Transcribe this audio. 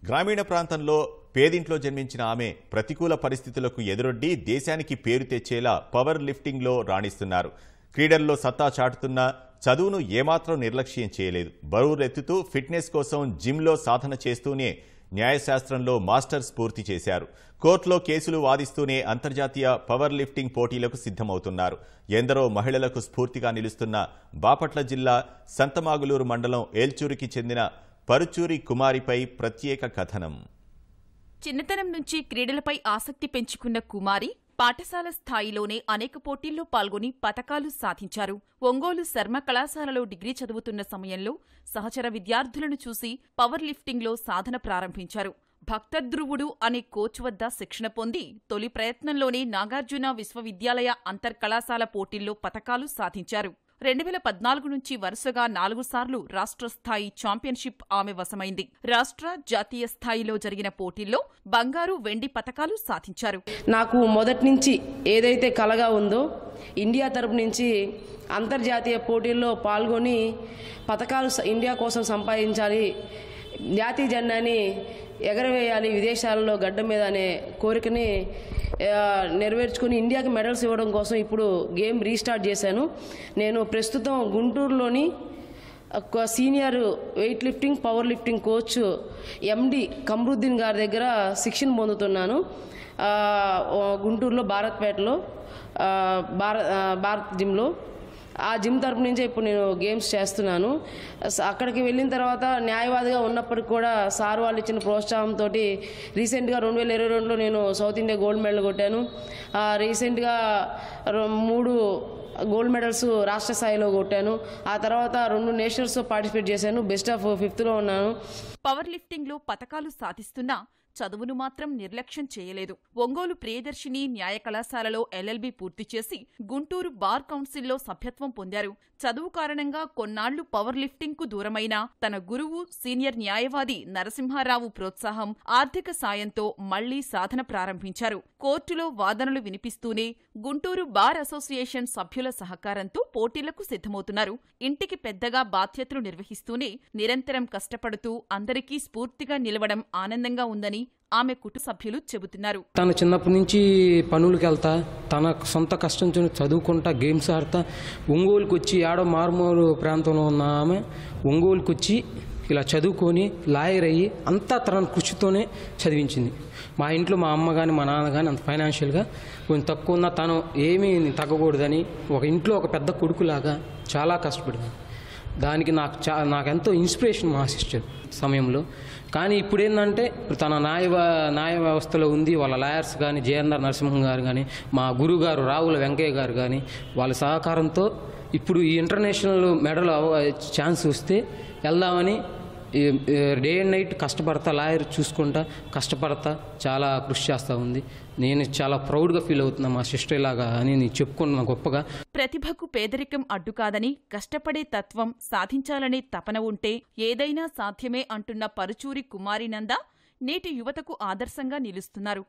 గ్రామీణ ప్రాంతంలో పేదింట్లో జన్మించిన ఆమె ప్రతికూల పరిస్థితులకు ఎదురొడ్డి దేశానికి పేరు తెచ్చేలా పవర్ లిఫ్టింగ్లో రాణిస్తున్నారు. క్రీడల్లో సత్తా చాటుతున్న చదువును ఏమాత్రం నిర్లక్ష్యం చేయలేదు. బరువులెత్తుతూ ఫిట్నెస్ కోసం జిమ్లో సాధన చేస్తూనే న్యాయశాస్త్రంలో మాస్టర్స్ పూర్తి చేశారు. కోర్టులో కేసులు వాదిస్తూనే అంతర్జాతీయ పవర్ లిఫ్టింగ్ పోటీలకు సిద్ధమవుతున్నారు. ఎందరో మహిళలకు స్ఫూర్తిగా నిలుస్తున్న బాపట్ల జిల్లా సంతమాగులూరు మండలం ఏల్చూరికి చెందిన పరుచూరి కుమారిపై ప్రత్యేక కథనం. చిన్నతనం నుంచి క్రీడలపై ఆసక్తి పెంచుకున్న కుమారి పాఠశాల స్థాయిలోనే అనేక పోటీల్లో పాల్గొని పతకాలు సాధించారు. ఒంగోలు శర్మ కళాశాలలో డిగ్రీ చదువుతున్న సమయంలో సహచర విద్యార్థులను చూసి పవర్ లిఫ్టింగ్లో సాధన ప్రారంభించారు. భక్తధ్రువుడు అనే కోచ్ వద్ద శిక్షణ పొంది తొలి ప్రయత్నంలోనే నాగార్జున విశ్వవిద్యాలయ అంతర్కళాశాల పోటీల్లో పతకాలు సాధించారు. 2014 నుంచి వరుసగా 4 సార్లు రాష్ట్ర స్థాయి ఛాంపియన్షిప్ ఆమె వశమైంది. రాష్ట్ర, జాతీయ స్థాయిలో జరిగిన పోటీల్లో బంగారు, వెండి పతకాలు సాధించారు. నాకు మొదటి నుంచి ఏదైతే కలగా ఉందో ఇండియా తరపు నుంచి అంతర్జాతీయ పోటీల్లో పాల్గొని పతకాలు ఇండియా కోసం సంపాదించాలి, జాతీయ జెండాని ఎగరవేయాలి విదేశాలలో గడ్డ మీద అనే కోరికని నెరవేర్చుకుని ఇండియాకి మెడల్స్ ఇవ్వడం కోసం ఇప్పుడు గేమ్ రీస్టార్ట్ చేశాను. నేను ప్రస్తుతం గుంటూరులోని senior weight lifting, power lifting coach MD Kamaruddin గారి దగ్గర శిక్షణ పొందుతున్నాను. గుంటూరులో భారత్పేటలో భారత్ జిమ్లో. ఆ జిమ్ తరపు నుంచే ఇప్పుడు నేను గేమ్స్ చేస్తున్నాను. అక్కడికి వెళ్ళిన తర్వాత న్యాయవాదిగా ఉన్నప్పటికి కూడా సార్ వాళ్ళు ఇచ్చిన ప్రోత్సాహంతో రీసెంట్గా 2022లో నేను సౌత్ ఇండియా గోల్డ్ మెడల్ కొట్టాను. రీసెంట్గా 3 గోల్డ్ మెడల్స్ రాష్ట్ర స్థాయిలో కొట్టాను. ఆ తర్వాత 2 నేషనల్స్లో పార్టిసిపేట్ చేశాను. బెస్ట్ ఆఫ్ 5th లో ఉన్నాను. పవర్ లిఫ్టింగ్లో పతకాలు సాధిస్తున్నా చదువును మాత్రం నిర్లక్ష్యం చేయలేదు. ఒంగోలు ప్రియదర్శిని న్యాయ కళాశాలలో LLB పూర్తి చేసి గుంటూరు బార్ కౌన్సిల్లో సభ్యత్వం పొందారు. చదువు కారణంగా కొన్నాళ్లు పవర్ లిఫ్టింగ్కు దూరమైన తన గురువు సీనియర్ న్యాయవాది నరసింహారావు ప్రోత్సాహం, ఆర్థిక సాయంతో మళ్లీ సాధన ప్రారంభించారు. కోర్టులో వాదనలు వినిపిస్తూనే గుంటూరు బార్ అసోసియేషన్ సభ్యుల సహకారంతో పోటీలకు సిద్ధమవుతున్నారు. ఇంటికి పెద్దగా బాధ్యతలు నిర్వహిస్తూనే నిరంతరం కష్టపడుతూ అందరికీ స్ఫూర్తిగా నిలవడం ఆనందంగా ఉందని ఆమె కుటుంబ సభ్యులు చెబుతున్నారు. తను చిన్నప్పటి నుంచి పనులకు వెళ్తా, తన సొంత కష్టంతో చదువుకుంటా, గేమ్స్ ఆడతా, ఒంగోలుకు వచ్చి ఆడో మారుమూల ప్రాంతంలో ఉన్న ఆమె ఒంగోలుకు వచ్చి ఇలా చదువుకొని లాయర్ అయ్యి అంతా తన కృషితోనే చదివించింది. మా ఇంట్లో మా అమ్మ కానీ మా నాన్న కానీ అంత ఫైనాన్షియల్గా కొంచెం తక్కువ ఉన్న తను ఏమీ తగ్గకూడదని ఒక ఇంట్లో ఒక పెద్ద కొడుకులాగా చాలా కష్టపడింది. దానికి నాకెంతో ఇన్స్పిరేషన్ మా సిస్టర్ సమయంలో. కానీ ఇప్పుడు ఏంటంటే తన న్యాయ వ్యవస్థలో ఉంది. వాళ్ళ లాయర్స్ కానీ జేఎన్ఆర్ నరసింహం గారు కానీ మా గురుగారు రావుల వెంకయ్య గారు కానీ వాళ్ళ సహకారంతో ఇప్పుడు ఈ ఇంటర్నేషనల్ మెడల్ ఛాన్స్ వస్తే వెళ్దామని డే అండ్ నైట్ కష్టపడతా, లాయర్ చూసుకుంటా కష్టపడతా చాలా కృషి చేస్తూ ఉంది. నేను చాలా ప్రౌడ్గా ఫీల్ అవుతున్నా మా సిస్టర్ ఇలాగా అని నేను చెప్పుకున్నా గొప్పగా. ప్రతిభకు పేదరికం అడ్డు కాదని, కష్టపడే తత్వం, సాధించాలనే తపన ఉంటే ఏదైనా సాధ్యమే అంటున్న పరుచూరి కుమారి నంద నేటి యువతకు ఆదర్శంగా నిలుస్తున్నారు.